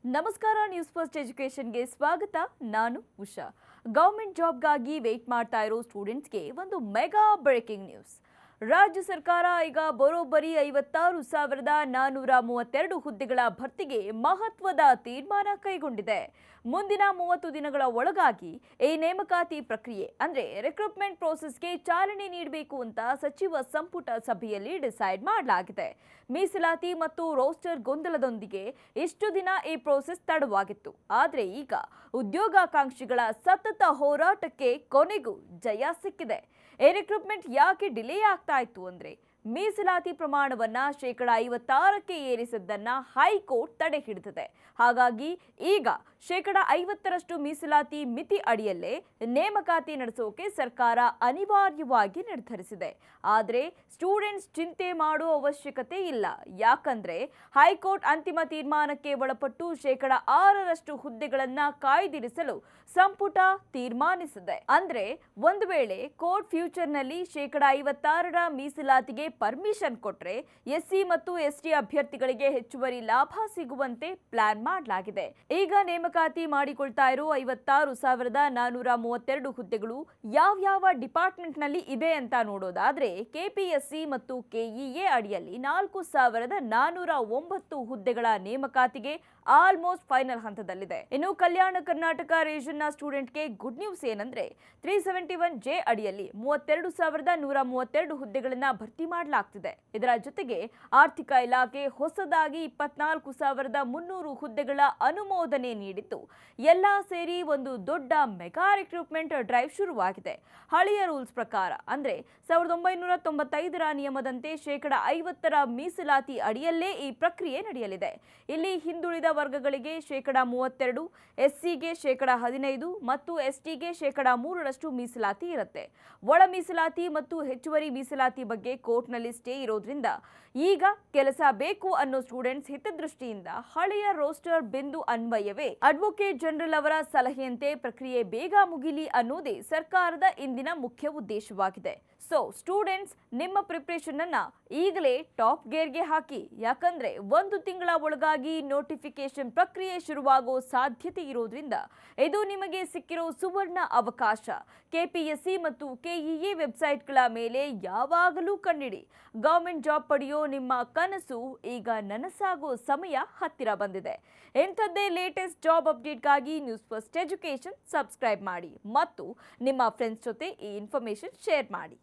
ನಮಸ್ಕಾರ news first ಎಜುಕೇಷನ್ಗೆ ಸ್ವಾಗತ. ನಾನು ಉಷಾ. ಗವರ್ಮೆಂಟ್ ಜಾಬ್ಗಾಗಿ ವೇಟ್ ಮಾಡ್ತಾ ಇರೋ ಸ್ಟೂಡೆಂಟ್ಸ್ಗೆ ಒಂದು ಮೆಗಾ ಬ್ರೇಕಿಂಗ್ ನ್ಯೂಸ್. ರಾಜ್ಯ ಸರ್ಕಾರ ಈಗ ಬರೋಬ್ಬರಿ 56,432 ಹುದ್ದೆಗಳ ಭರ್ತಿಗೆ ಮಹತ್ವದ ತೀರ್ಮಾನ ಕೈಗೊಂಡಿದೆ. ಮುಂದಿನ 30 ದಿನಗಳ ಒಳಗಾಗಿ ಈ ನೇಮಕಾತಿ ಪ್ರಕ್ರಿಯೆ ಅಂದ್ರೆ ರಿಕ್ರೂಟ್ಮೆಂಟ್ ಪ್ರೋಸೆಸ್ಗೆ ಚಾಲನೆ ನೀಡಬೇಕು ಅಂತ ಸಚಿವ ಸಂಪುಟ ಸಭೆಯಲ್ಲಿ ಡಿಸೈಡ್ ಮಾಡಲಾಗಿದೆ. ಮೀಸಲಾತಿ ಮತ್ತು ರೋಸ್ಟರ್ ಗೊಂದಲದೊಂದಿಗೆ ಇಷ್ಟು ದಿನ ಈ ಪ್ರೋಸೆಸ್ ತಡವಾಗಿತ್ತು. ಆದರೆ ಈಗ ಉದ್ಯೋಗಾಕಾಂಕ್ಷಿಗಳ ಸತತ ಹೋರಾಟಕ್ಕೆ ಕೊನೆಗೂ ಜಯ ಸಿಕ್ಕಿದೆ. ಈ ರಿಕ್ರೂಟ್ಮೆಂಟ್ ಯಾಕೆ ಡಿಲೇ ಆಗ್ತಾ ಇತ್ತು ಅಂದ್ರೆ ಮೀಸಲಾತಿ ಪ್ರಮಾಣವನ್ನ 56% ಏರಿಸಿದ್ದನ್ನ ಹೈಕೋರ್ಟ್ ತಡೆ ಹಿಡಿದಿದೆ. ಹಾಗಾಗಿ ಈಗ 50% ಮೀಸಲಾತಿ ಮಿತಿ ಅಡಿಯಲ್ಲೇ ನೇಮಕಾತಿ ನಡೆಸೋಕೆ ಸರ್ಕಾರ ಅನಿವಾರ್ಯವಾಗಿ ನಿರ್ಧರಿಸಿದೆ. ಆದರೆ ಸ್ಟೂಡೆಂಟ್ಸ್ ಚಿಂತೆ ಮಾಡುವ ಅವಶ್ಯಕತೆ ಇಲ್ಲ. ಯಾಕಂದ್ರೆ ಹೈಕೋರ್ಟ್ ಅಂತಿಮ ತೀರ್ಮಾನಕ್ಕೆ ಒಳಪಟ್ಟು 6% ಹುದ್ದೆಗಳನ್ನ ಕಾಯ್ದಿರಿಸಲು ಸಂಪುಟ ತೀರ್ಮಾನಿಸಿದೆ. ಅಂದ್ರೆ ಒಂದು ವೇಳೆ ಕೋರ್ಟ್ ಫ್ಯೂಚರ್ನಲ್ಲಿ 56% ಮೀಸಲಾತಿಗೆ ಪರ್ಮಿಷನ್ ಕೊಟ್ರೆ ಎಸ್ಸಿ ಮತ್ತು ಎಸ್ಟಿ ಅಭ್ಯರ್ಥಿಗಳಿಗೆ ಹೆಚ್ಚುವರಿ ಲಾಭ ಸಿಗುವಂತೆ ಪ್ಲಾನ್ ಮಾಡಲಾಗಿದೆ. ಈಗ ನೇಮಕಾತಿ ಮಾಡಿಕೊಳ್ತಾ ಇರೋ 56,432 ಹುದ್ದೆಗಳು ಯಾವ ಡಿಪಾರ್ಟ್ಮೆಂಟ್ ನಲ್ಲಿ ಇದೆ ಅಂತ ನೋಡೋದಾದ್ರೆ ಕೆಪಿಎಸ್ಸಿ ಮತ್ತು ಕೆಇಎ ಅಡಿಯಲ್ಲಿ 4,409 ಹುದ್ದೆಗಳ ನೇಮಕಾತಿಗೆ ಆಲ್ಮೋಸ್ಟ್ ಫೈನಲ್ ಹಂತದಲ್ಲಿದೆ. ಇನ್ನು ಕಲ್ಯಾಣ ಕರ್ನಾಟಕ ರೀಜನ್ ನ ಸ್ಟೂಡೆಂಟ್ಗೆ ಗುಡ್ ನ್ಯೂಸ್ ಏನಂದ್ರೆ 371J ಅಡಿಯಲ್ಲಿ 32,132 ಹುದ್ದೆಗಳನ್ನ ಭರ್ತಿ ಮಾಡಲಾಗ್ತಿದೆ. ಇದರ ಜೊತೆಗೆ ಆರ್ಥಿಕ ಇಲಾಖೆ ಹೊಸದಾಗಿ 24,300 ಹುದ್ದೆಗಳ ಅನುಮೋದನೆ ನೀಡಿದ್ದು ಎಲ್ಲಾ ಸೇರಿ ಒಂದು ದೊಡ್ಡ ಮೆಗಾ ರಿಕ್ರೂಟ್ಮೆಂಟ್ ಡ್ರೈವ್ ಶುರುವಾಗಿದೆ. ಹಳೆಯ ರೂಲ್ಸ್ ಪ್ರಕಾರ ಅಂದ್ರೆ 1995ರ ನಿಯಮದಂತೆ 50% ಮೀಸಲಾತಿ ಅಡಿಯಲ್ಲೇ ಈ ಪ್ರಕ್ರಿಯೆ ನಡೆಯಲಿದೆ. ಇಲ್ಲಿ ಹಿಂದುಳಿದ ವರ್ಗಗಳಿಗೆ 32%, ಎಸ್ಸಿಗೆ 15% ಮತ್ತು ಎಸ್ಟಿಗೆ 3% ಮೀಸಲಾತಿ ಇರುತ್ತೆ. ಒಳ ಮೀಸಲಾತಿ ಮತ್ತು ಹೆಚ್ಚುವರಿ ಮೀಸಲಾತಿ ಬಗ್ಗೆ ಕೋರ್ಟ್ನಲ್ಲಿ ಸ್ಟೇ ಇರೋದ್ರಿಂದ ಈಗ ಕೆಲಸ ಬೇಕು ಅನ್ನೋ ಸ್ಟೂಡೆಂಟ್ಸ್ ಹಿತದೃಷ್ಟಿಯಿಂದ ಹಳೆಯ ರೋಸ್ಟರ್ ಬಿಂದು ಅನ್ವಯವೇ ಅಡ್ವೊಕೇಟ್ ಜನರಲ್ ಅವರ ಸಲಹೆಯಂತೆ ಪ್ರಕ್ರಿಯೆ ಬೇಗ ಮುಗಿಲಿ ಅನ್ನೋದೇ ಸರ್ಕಾರದ ಇಂದಿನ ಮುಖ್ಯ ಉದ್ದೇಶವಾಗಿದೆ. ಸೊ ಸ್ಟೂಡೆಂಟ್ಸ್, ನಿಮ್ಮ ಪ್ರಿಪರೇಷನ್ ಅನ್ನ ಈಗಲೇ ಟಾಪ್ ಗೇರ್ಗೆ ಹಾಕಿ. ಯಾಕಂದ್ರೆ 1 ತಿಂಗಳ ಒಳಗಾಗಿ ನೋಟಿಫಿಕೇಶನ್ ಪ್ರಕ್ರಿಯೆ ಶುರುವಾಗೋ ಸಾಧ್ಯತೆ ಇರೋದ್ರಿಂದ ಇದು ನಿಮಗೆ ಸಿಕ್ಕಿರೋ ಸುವರ್ಣ ಅವಕಾಶ. ಕೆಪಿಎಸ್ಸಿ ಮತ್ತು ಕೆಇಎ ವೆಬ್ಸೈಟ್ಗಳ ಮೇಲೆ ಯಾವಾಗಲೂ ಕಣ್ಣಿಡಿ. ಗವರ್ಮೆಂಟ್ ಜಾಬ್ ಪಡೆಯೋ ನಿಮ್ಮ ಕನಸು ಈಗ ನನಸಾಗೋ ಸಮಯ ಹತ್ತಿರ ಬಂದಿದೆ. ಇಂಥದ್ದೇ ಲೇಟೆಸ್ಟ್ ಜಾಬ್ ಅಪ್ಡೇಟ್ಗಾಗಿ ನ್ಯೂಸ್ ಫಸ್ಟ್ ಎಜುಕೇಷನ್ ಸಬ್ಸ್ಕ್ರೈಬ್ ಮಾಡಿ ಮತ್ತು ನಿಮ್ಮ ಫ್ರೆಂಡ್ಸ್ ಜೊತೆ ಈ ಇನ್ಫಾರ್ಮೇಶನ್ ಶೇರ್ ಮಾಡಿ.